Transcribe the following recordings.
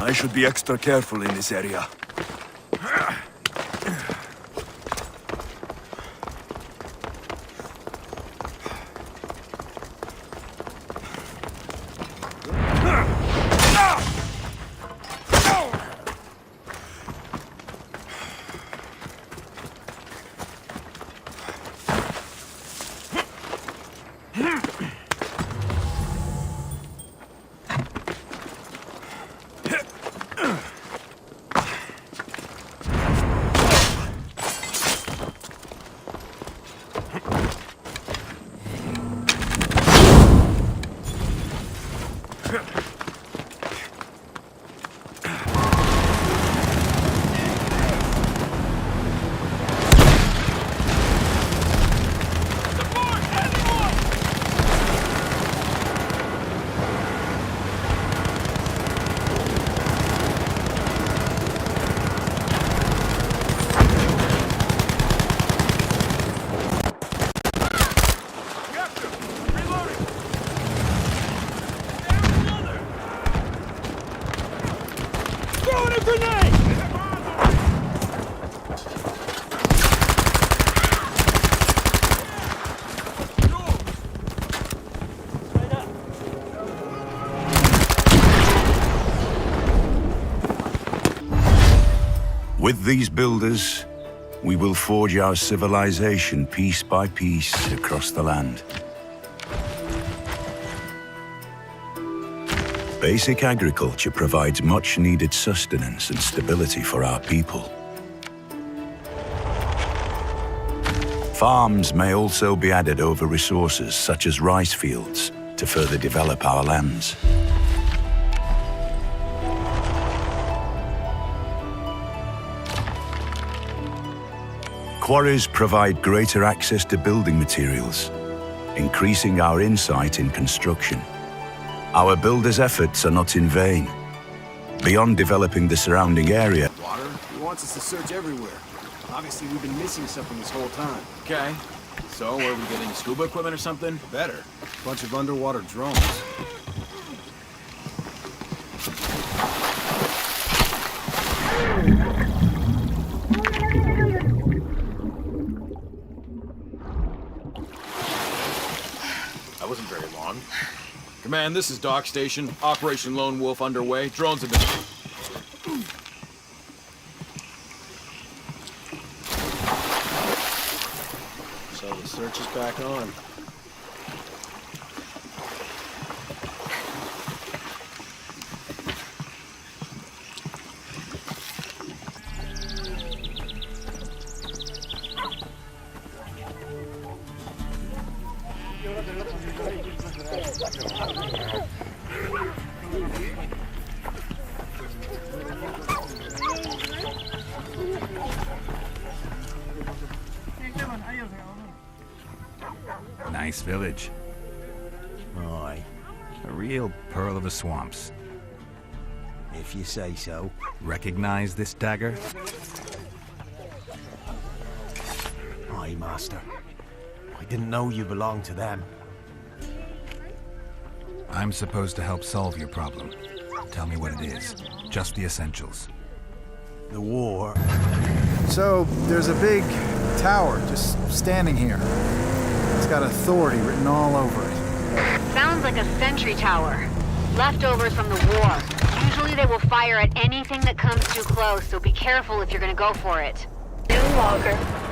I should be extra careful in this area. With these builders, we will forge our civilization piece by piece across the land. Basic agriculture provides much-needed sustenance and stability for our people. Farms may also be added over resources such as rice fields to further develop our lands. Quarries provide greater access to building materials, increasing our insight in construction. Our builders' efforts are not in vain. Beyond developing the surrounding area, Water? He wants us to search everywhere. Obviously, we've been missing something this whole time. Okay. So, are we getting scuba equipment or something? Better. Bunch of underwater drones. That wasn't very long. Command, this is Dock Station. Operation Lone Wolf underway. Drones have been... So the search is back on. Nice village. Aye, A real pearl of the swamps. if you say so. Recognize this dagger? Aye, Master. I didn't know you belonged to them. I'm supposed to help solve your problem. Tell me what it is. Just the essentials. The war. So, there's a big tower just standing here. It's got authority written all over it. Sounds like a sentry tower. Leftovers from the war. Usually they will fire at anything that comes too close, so be careful if you're gonna go for it. New logger.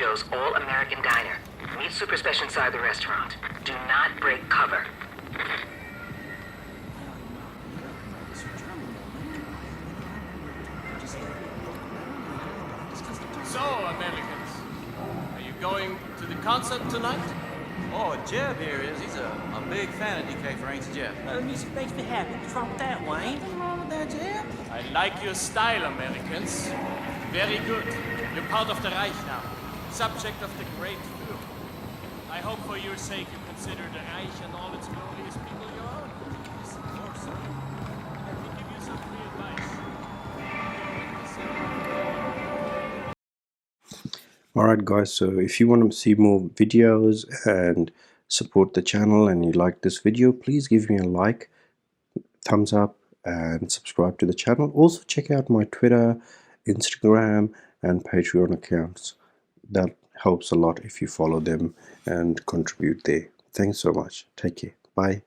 Joe's All-American Diner. Meet Super Special inside the restaurant. Do not break cover. So, Americans, are you going to the concert tonight? Oh, Jeb here is. He's a big fan of DK for ain't Jeb. The music makes me happy. Trump that, Wayne. What's wrong with that, Jeb? I like your style, Americans. Very good. You're part of the Reich now. Subject of the Great Film. I hope for your sake you consider the Reich and all its glorious people your own. Yes, of course, sir. Let me give you some free advice. Alright guys, so if you want to see more videos and support the channel and you like this video, please give me a like, thumbs up and subscribe to the channel. Also check out my Twitter, Instagram and Patreon accounts. That helps a lot if you follow them and contribute there. Thanks so much. Take care. Bye.